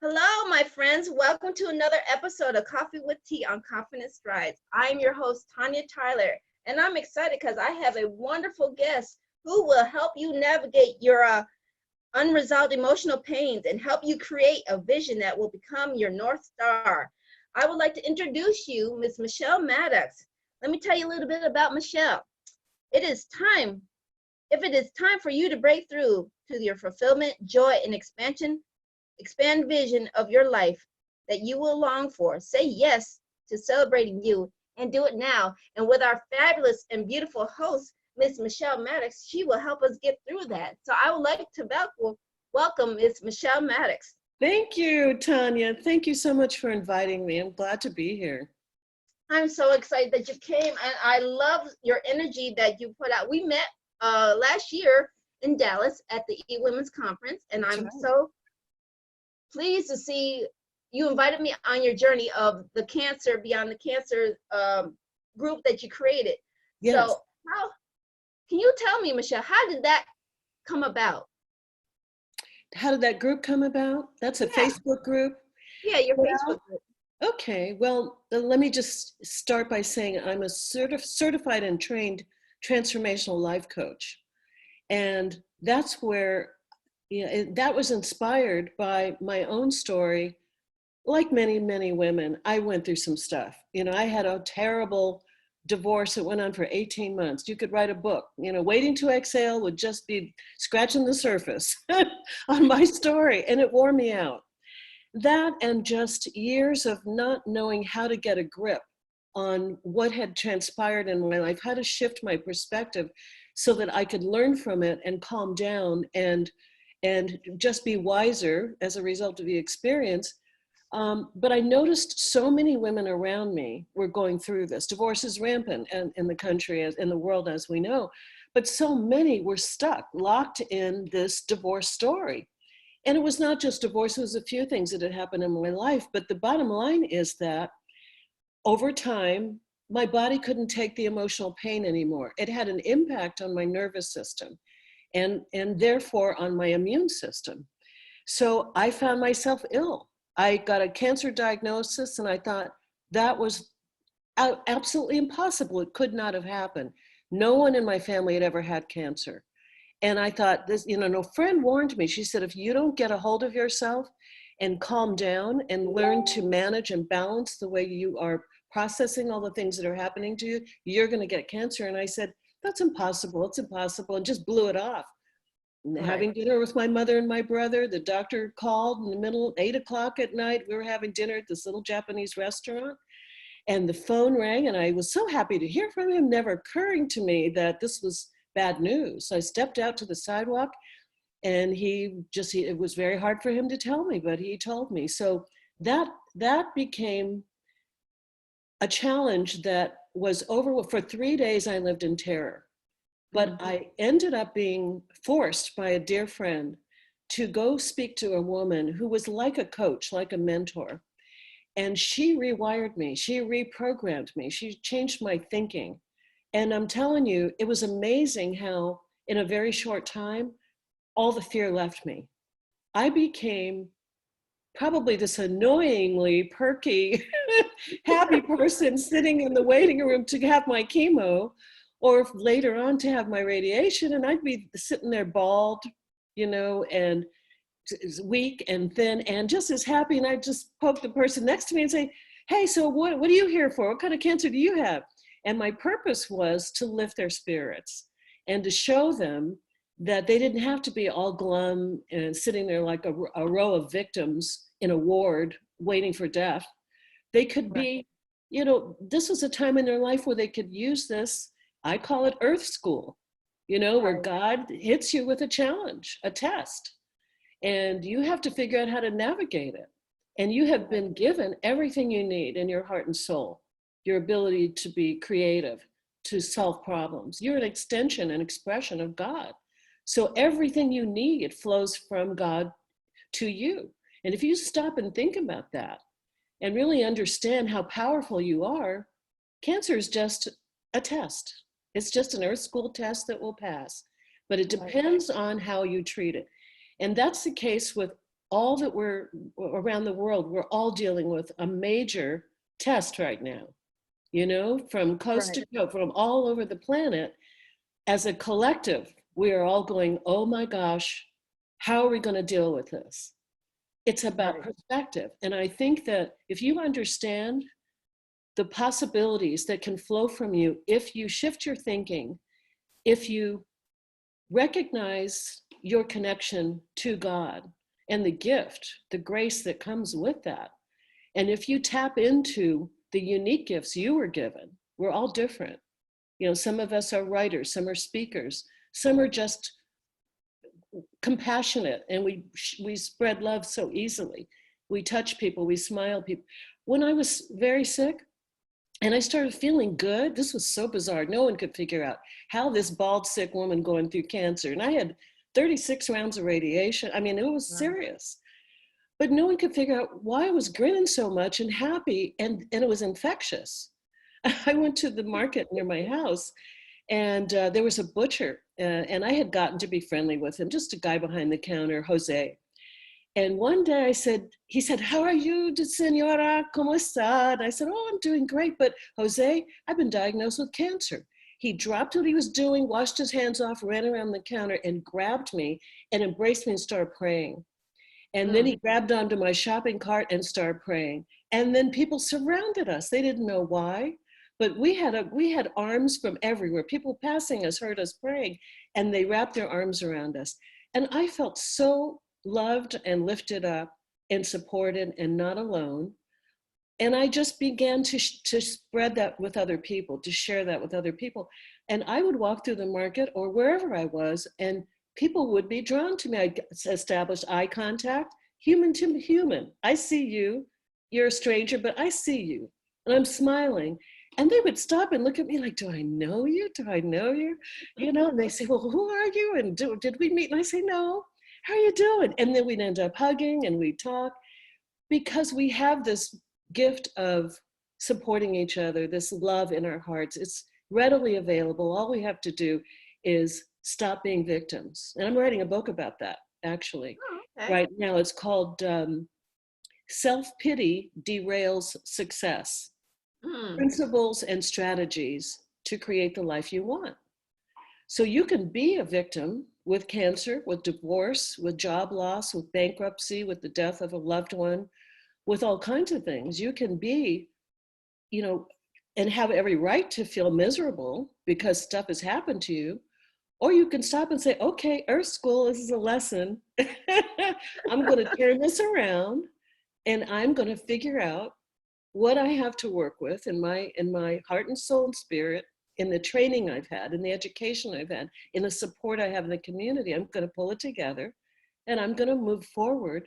Hello, my friends. Welcome to another episode of Coffee with Tea on Confidence Strides. I'm your host, Tonia Tyler, and I'm excited because I have a wonderful guest who will help you navigate your unresolved emotional pains and help you create a vision that will become your North Star. I would like to introduce you, Ms. Michele Maddox. Let me tell you a little bit about Michele. If it is time for you to break through to your fulfillment, joy, and expand vision of your life that you will long for, say yes to celebrating you and do it now. And with our fabulous and beautiful host, Miss Michele Maddox, she will help us get through that. So I would like to welcome Miss Michele Maddox. Thank you, Tonia. Thank you so much for inviting me. I'm glad to be here. I'm so excited that you came, and I love your energy that you put out. We met last year in Dallas at the E-Women's Conference, and I'm so pleased to see you invited me on your journey of the Cancer Beyond the Cancer group that you created. Yes. So can you tell me, Michele, how did that come about? How did that group come about? That's a Facebook group? Yeah, your Facebook group. Okay, well, let me just start by saying I'm a certified and trained transformational life coach. And that's where, that was inspired by my own story. Like many, many women, I went through some stuff. I had a terrible divorce that went on for 18 months. You could write a book. Waiting to Exhale would just be scratching the surface on my story, and it wore me out. That and just years of not knowing how to get a grip on what had transpired in my life, how to shift my perspective so that I could learn from it and calm down and just be wiser as a result of the experience. But I noticed so many women around me were going through this. Divorce is rampant in the country, in the world, as we know. But so many were stuck, locked in this divorce story. And it was not just divorce, it was a few things that had happened in my life. But the bottom line is that over time, my body couldn't take the emotional pain anymore. It had an impact on my nervous system and therefore on my immune system. So I found myself ill. I got a cancer diagnosis and I thought that was absolutely impossible. It could not have happened. No one in my family had ever had cancer. And I thought this, no friend warned me. She said, if you don't get a hold of yourself and calm down and learn to manage and balance the way you are processing all the things that are happening to you, you're going to get cancer. And I said, that's impossible. It's impossible. And just blew it off. Right. Having dinner with my mother and my brother, the doctor called in the middle, 8 o'clock at night. We were having dinner at this little Japanese restaurant. And the phone rang and I was so happy to hear from him, never occurring to me that this was bad news. So I stepped out to the sidewalk and it was very hard for him to tell me, but he told me. So that became a challenge that was over. For 3 days, I lived in terror, but I ended up being forced by a dear friend to go speak to a woman who was like a coach, like a mentor. And she rewired me, she reprogrammed me, she changed my thinking. And I'm telling you, it was amazing how in a very short time, all the fear left me. I became probably this annoyingly perky, happy person sitting in the waiting room to have my chemo, or later on to have my radiation. And I'd be sitting there bald, and weak and thin and just as happy. And I'd just poke the person next to me and say, hey, so what are you here for? What kind of cancer do you have? And my purpose was to lift their spirits and to show them that they didn't have to be all glum and sitting there like a row of victims in a ward waiting for death. They could be, this was a time in their life where they could use this, I call it Earth School, where God hits you with a challenge, a test, and you have to figure out how to navigate it. And you have been given everything you need in your heart and soul. Your ability to be creative, to solve problems. You're an extension, an expression of God. So everything you need flows from God to you. And if you stop and think about that and really understand how powerful you are, cancer is just a test. It's just an Earth School test that will pass. But it depends on how you treat it. And that's the case with all that we're around the world, we're all dealing with a major test right now, you know, from coast to coast, from all over the planet. As a collective, we are all going, oh my gosh, how are we going to deal with this? It's about perspective. And I think that if you understand the possibilities that can flow from you, if you shift your thinking, if you recognize your connection to God and the gift, the grace that comes with that, and if you tap into the unique gifts you were given, we're all different. You know, some of us are writers, some are speakers, some are just compassionate, and we spread love so easily. We touch people, we smile people. When I was very sick and I started feeling good, this was so bizarre. No one could figure out how this bald, sick woman going through cancer, and I had 36 rounds of radiation. I mean, it was serious. But no one could figure out why I was grinning so much and happy, and it was infectious. I went to the market near my house, and there was a butcher, and I had gotten to be friendly with him, just a guy behind the counter, Jose. And one day he said, how are you, señora? ¿Cómo está? And I said, oh, I'm doing great. But Jose, I've been diagnosed with cancer. He dropped what he was doing, washed his hands off, ran around the counter and grabbed me and embraced me and started praying. And then he grabbed onto my shopping cart and started praying. And then people surrounded us. They didn't know why, but we had arms from everywhere. People passing us heard us praying, and they wrapped their arms around us. And I felt so loved and lifted up and supported and not alone. And I just began to spread that with other people, to share that with other people. And I would walk through the market or wherever I was, and people would be drawn to me. I established eye contact, human to human. I see you, you're a stranger, but I see you, and I'm smiling. And they would stop and look at me like, do I know you? Do I know you? You know, and they say, well, who are you? And did we meet? And I say, no, how are you doing? And then we'd end up hugging and we'd talk, because we have this gift of supporting each other, this love in our hearts. It's readily available. All we have to do is stop being victims. And I'm writing a book about that, actually. Right now. It's called Self-Pity Derails Success. Principles and strategies to create the life you want. So you can be a victim with cancer, with divorce, with job loss, with bankruptcy, with the death of a loved one, with all kinds of things. You can be, you know, and have every right to feel miserable because stuff has happened to you. Or you can stop and say, okay, Earth School, this is a lesson. I'm going to turn this around, and I'm going to figure out what I have to work with in my heart and soul and spirit, in the training I've had, in the education I've had, in the support I have in the community. I'm going to pull it together, and I'm going to move forward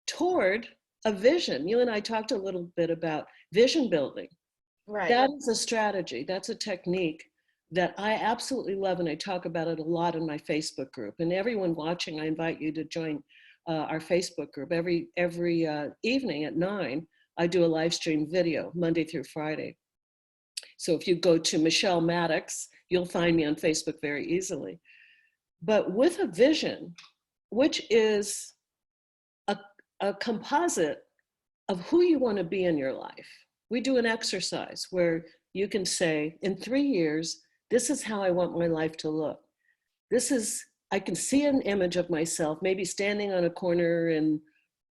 toward a vision. You and I talked a little bit about vision building. Right. That is a strategy. That's a technique that I absolutely love, and I talk about it a lot in my Facebook group. And everyone watching, I invite you to join our Facebook group. Every evening at 9, I do a live stream video, Monday through Friday. So if you go to Michele Maddox, you'll find me on Facebook very easily. But with a vision, which is a composite of who you want to be in your life, we do an exercise where you can say, in 3 years, this is how I want my life to look. I can see an image of myself, maybe standing on a corner in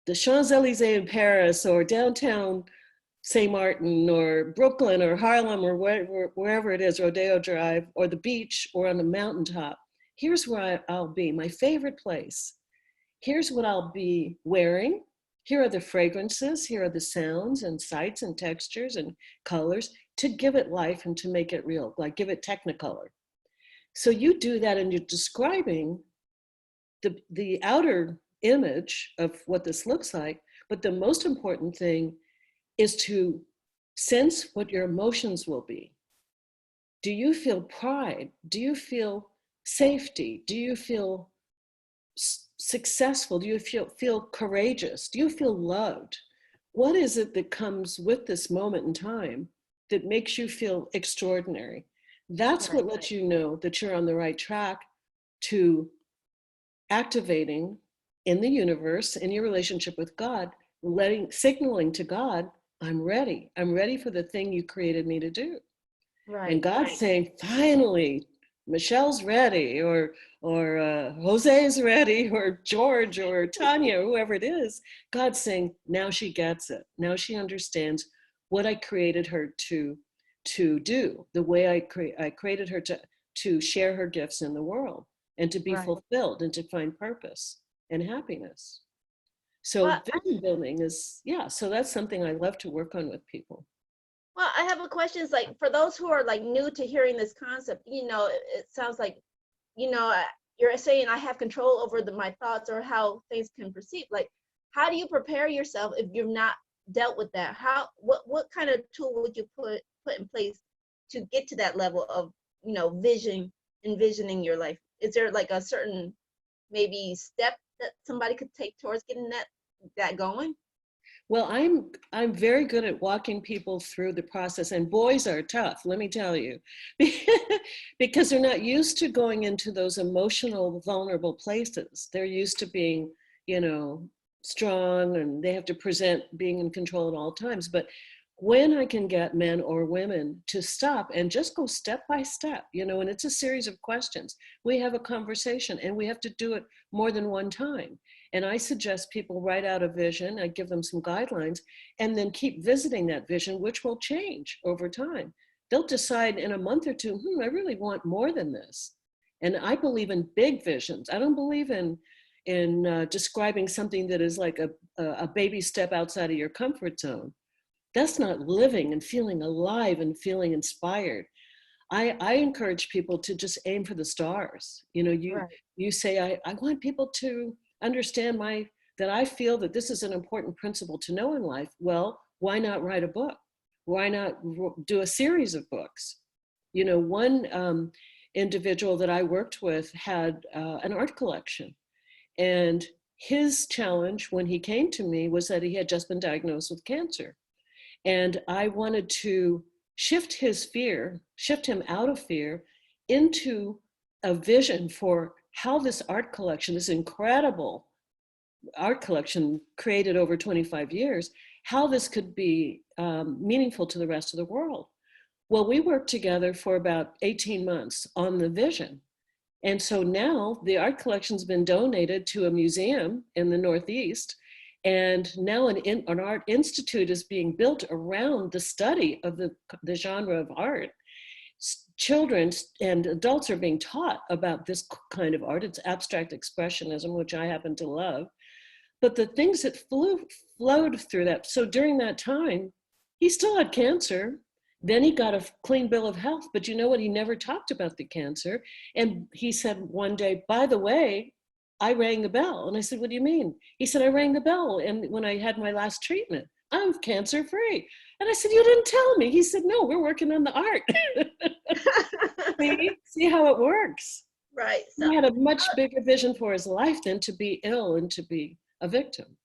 the Champs-Élysées in Paris, or downtown St. Martin, or Brooklyn, or Harlem, or wherever it is, Rodeo Drive, or the beach, or on the mountaintop. Here's where I'll be, my favorite place. Here's what I'll be wearing. Here are the fragrances, here are the sounds and sights and textures and colors to give it life and to make it real, like give it Technicolor. So you do that, and you're describing the outer image of what this looks like, but the most important thing is to sense what your emotions will be. Do you feel pride? Do you feel safety? Do you feel successful? Do you feel courageous? Do you feel loved? What is it that comes with this moment in time that makes you feel extraordinary? That's what lets you know that you're on the right track to activating in the universe, in your relationship with God, signaling to God, I'm ready. I'm ready for the thing you created me to do. And Right. God's saying, finally, Michelle's ready, or Jose's ready, or George, or Tonia, whoever it is. God's saying, now she gets it. Now she understands what I created her to do, the way I created her to share her gifts in the world and to be Right. fulfilled and to find purpose and happiness. So Well, vision building is, yeah, so that's something I love to work on with people. well, I have a question. It's like for those who are like new to hearing this concept, it sounds like, you're saying I have control over my thoughts or how things can perceive. Like, how do you prepare yourself if you've not dealt with that? What kind of tool would you put in place to get to that level of, envisioning your life? Is there like a certain maybe step that somebody could take towards getting that going? Well, I'm very good at walking people through the process, and boys are tough, let me tell you, because they're not used to going into those emotional, vulnerable places. They're used to being, strong, and they have to present being in control at all times. But when I can get men or women to stop and just go step by step, and it's a series of questions, we have a conversation, and we have to do it more than one time. And I suggest people write out a vision. I give them some guidelines and then keep visiting that vision, which will change over time. They'll decide in a month or two, I really want more than this. And I believe in big visions. I don't believe in describing something that is like a baby step outside of your comfort zone. That's not living and feeling alive and feeling inspired. I encourage people to just aim for the stars. Right. You say, I want people to understand that I feel that this is an important principle to know in life. Well, why not write a book? Why not do a series of books? One individual that I worked with had an art collection, and his challenge when he came to me was that he had just been diagnosed with cancer. And I wanted to shift him out of fear into a vision for how this art collection, this incredible art collection created over 25 years, how this could be meaningful to the rest of the world. Well, we worked together for about 18 months on the vision. And so now the art collection's been donated to a museum in the Northeast. And now an art institute is being built around the study of the genre of art. Children and adults are being taught about this kind of art. It's abstract expressionism, which I happen to love. But the things that flowed through that. So during that time, he still had cancer. Then he got a clean bill of health. But you know what? He never talked about the cancer. And he said one day, by the way, I rang the bell. And I said, what do you mean? He said, I rang the bell. And when I had my last treatment, I'm cancer free. And I said, you didn't tell me. He said, no, we're working on the art. See how it works. Right. So, He had a much bigger vision for his life than to be ill and to be a victim.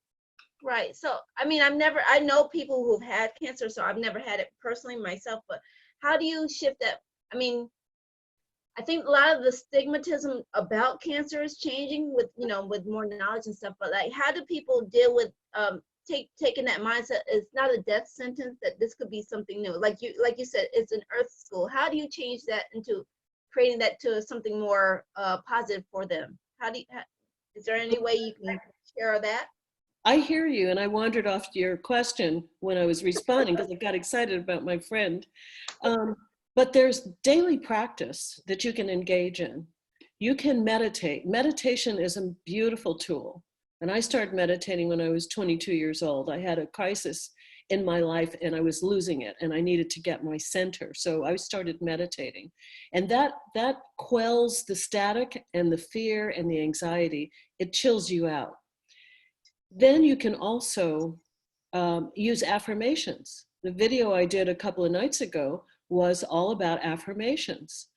right. So, I know people who've had cancer, so I've never had it personally myself, but how do you shift that? I think a lot of the stigmatism about cancer is changing with more knowledge and stuff, but like, how do people deal with taking that mindset? It's not a death sentence, that this could be something new. Like you said, it's an earth school. How do you change that into creating that to something more positive for them? Is there any way you can share that? I hear you, and I wandered off to your question when I was responding because I got excited about my friend. But there's daily practice that you can engage in. You can meditate. Meditation is a beautiful tool. And I started meditating when I was 22 years old. I had a crisis in my life and I was losing it and I needed to get my center. So I started meditating. And that quells the static and the fear and the anxiety. It chills you out. Then you can also use affirmations. The video I did a couple of nights ago was all about affirmations.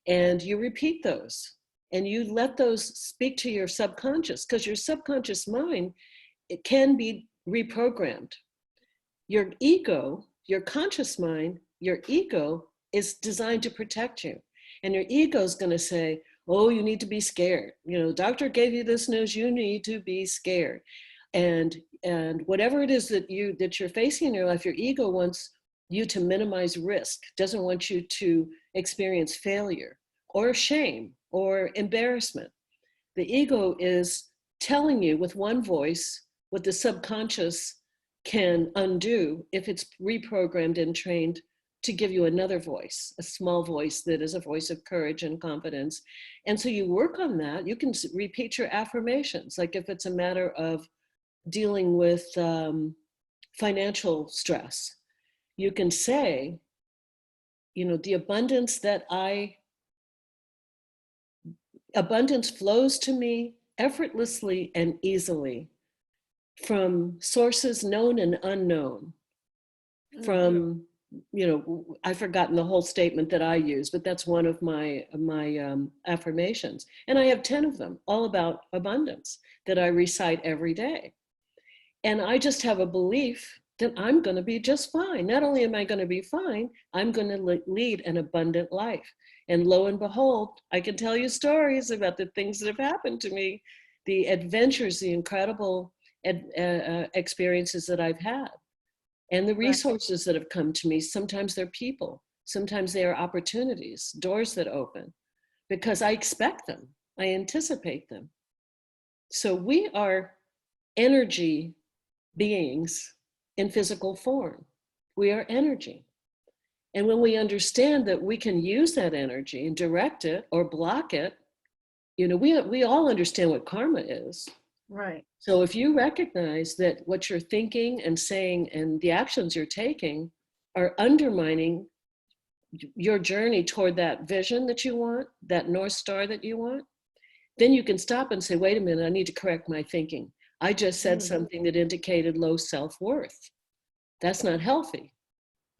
And you repeat those and you let those speak to your subconscious, because your subconscious mind, it can be reprogrammed. Your ego, your conscious mind, your ego is designed to protect you. And your ego is going to say, Oh, you need to be scared. You know, doctor gave you this news, you need to be scared. And whatever it is that you're facing in your life, your ego wants you to minimize risk, doesn't want you to experience failure or shame or embarrassment. The ego is telling you with one voice what the subconscious can undo if it's reprogrammed and trained to give you another voice, a small voice that is a voice of courage and confidence. And so you work on that. You can repeat your affirmations, like if it's a matter of dealing with financial stress, you can say, you know, the abundance flows to me effortlessly and easily from sources known and unknown. From, you know, I've forgotten the whole statement that I use, but that's one of my affirmations. And I have 10 of them, all about abundance, that I recite every day. And I just have a belief that I'm going to be just fine. Not only am I going to be fine, I'm going to lead an abundant life. And lo and behold, I can tell you stories about the things that have happened to me, the adventures, the incredible experiences that I've had, and the resources that have come to me. Sometimes they're people, sometimes they are opportunities, doors that open, because I expect them, I anticipate them. So we are energy beings in physical form. We are energy. And when we understand that we can use that energy and direct it or block it, you know, we all understand what karma is. Right. So if you recognize that what you're thinking and saying and the actions you're taking are undermining your journey toward that vision that you want, that North Star that you want, then you can stop and say, wait a minute, I need to correct my thinking. I just said something that indicated low self-worth. That's not healthy.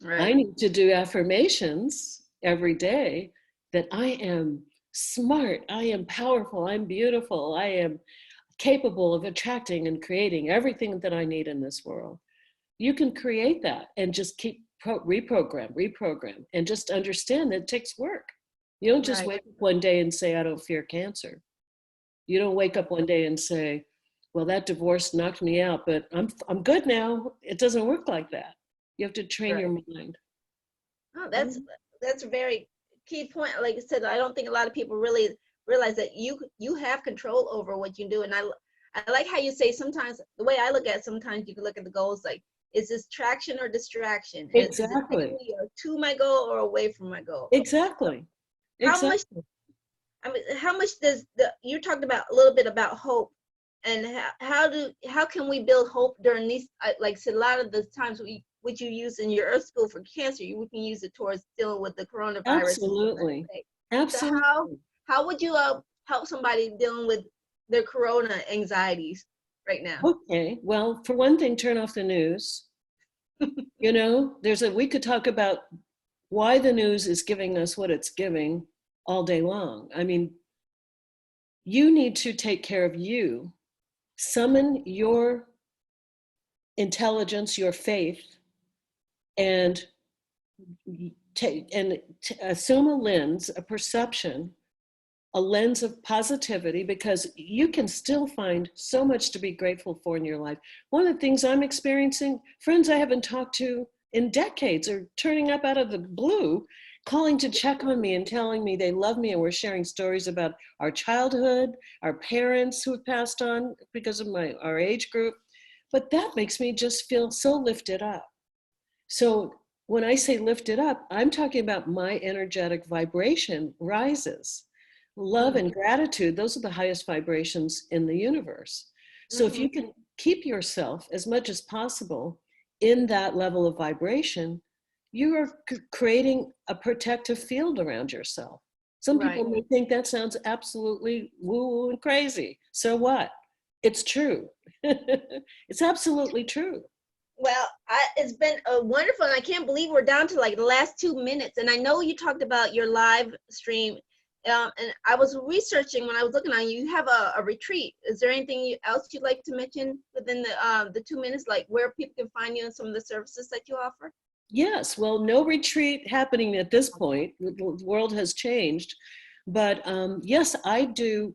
Right. I need to do affirmations every day that I am smart, I am powerful, I'm beautiful, I am capable of attracting and creating everything that I need in this world. You can create that and just keep reprogram, and just understand that it takes work. You don't just wake up one day and say, I don't fear cancer. You don't wake up one day and say, well, that divorce knocked me out, but I'm good now. It doesn't work like that. You have to train your mind. Oh, that's a very key point. Like I said, I don't think a lot of people really realize that you have control over what you do. And I like how you say sometimes, the way I look at it, sometimes you can look at the goals like, is this traction or distraction? Exactly. Is it taking me to my goal or away from my goal? Exactly. How much does you talked about a little bit about hope, and how can we build hope during these, like I said, a lot of the times which you use in your Earth School for cancer, we can use it towards dealing with the coronavirus. Absolutely. Absolutely. So how would you help somebody dealing with their corona anxieties right now? Okay, well, for one thing, turn off the news. You know, we could talk about why the news is giving us what it's giving all day long. I mean, you need to take care of you, summon your intelligence, your faith, and assume a lens, a perception, a lens of positivity, because you can still find so much to be grateful for in your life. One of the things I'm experiencing, friends I haven't talked to in decades are turning up out of the blue, calling to check on me and telling me they love me, and we're sharing stories about our childhood, our parents who have passed on because of our age group. But that makes me just feel so lifted up. So when I say lifted up, I'm talking about my energetic vibration rises. Love and gratitude, those are the highest vibrations in the universe. So if you can keep yourself as much as possible in that level of vibration, you are creating a protective field around yourself. Some people may think that sounds absolutely woo-woo and crazy. So what? It's true. It's absolutely true. Well, it's been wonderful, and I can't believe we're down to like the last 2 minutes. And I know you talked about your live stream, and I was researching when I was looking on you. You have a retreat. Is there anything else you'd like to mention within the 2 minutes, like where people can find you and some of the services that you offer? Yes, well, no retreat happening at this point. The world has changed. But yes, I do.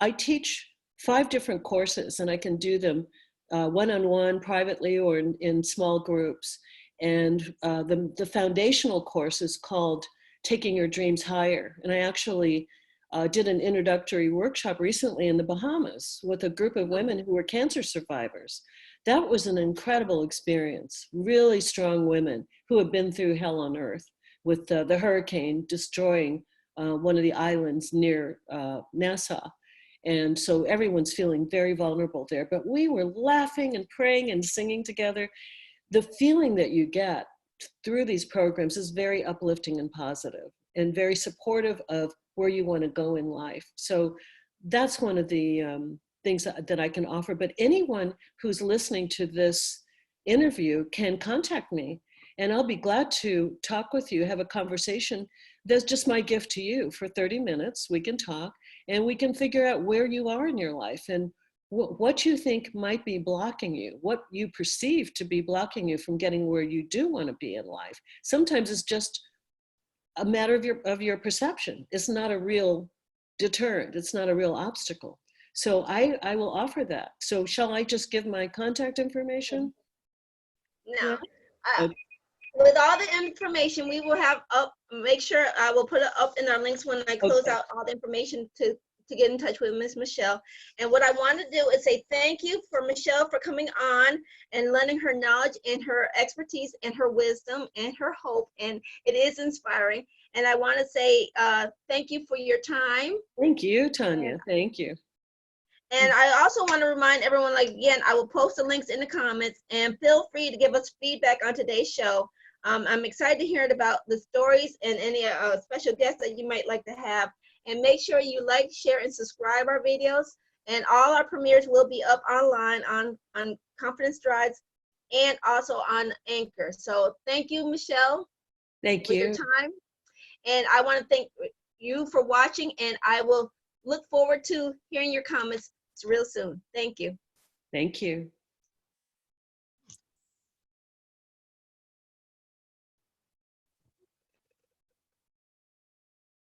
I teach 5 different courses, and I can do them one-on-one, privately, or in small groups. And the foundational course is called Taking Your Dreams Higher. And I actually did an introductory workshop recently in the Bahamas with a group of women who were cancer survivors. That was an incredible experience. Really strong women who have been through hell on earth, with the hurricane destroying one of the islands near Nassau. And so everyone's feeling very vulnerable there. But we were laughing and praying and singing together. The feeling that you get through these programs is very uplifting and positive, and very supportive of where you want to go in life. So that's one of the things that I can offer. But anyone who's listening to this interview can contact me, and I'll be glad to talk with you, have a conversation. That's just my gift to you. For 30 minutes, we can talk, and we can figure out where you are in your life and what you think might be blocking you, what you perceive to be blocking you from getting where you do want to be in life. Sometimes it's just a matter of your perception. It's not a real deterrent. It's not a real obstacle. So I will offer that. So shall I just give my contact information? No. Yeah. With all the information we will have up, make sure I will put it up in our links when I close out all the information to get in touch with Miss Michele. And what I want to do is say thank you for Michele for coming on and lending her knowledge and her expertise and her wisdom and her hope. And it is inspiring. And I want to say thank you for your time. Thank you, Tonia. Thank you. And I also want to remind everyone, like, again, I will post the links in the comments, and feel free to give us feedback on today's show. I'm excited to hear about the stories and any special guests that you might like to have. And make sure you like, share, and subscribe our videos. And all our premieres will be up online on Confidence Strides and also on Anchor. So thank you, Michele. Thank for you. your time. And I want to thank you for watching, and I will look forward to hearing your comments real soon. Thank you. Thank you.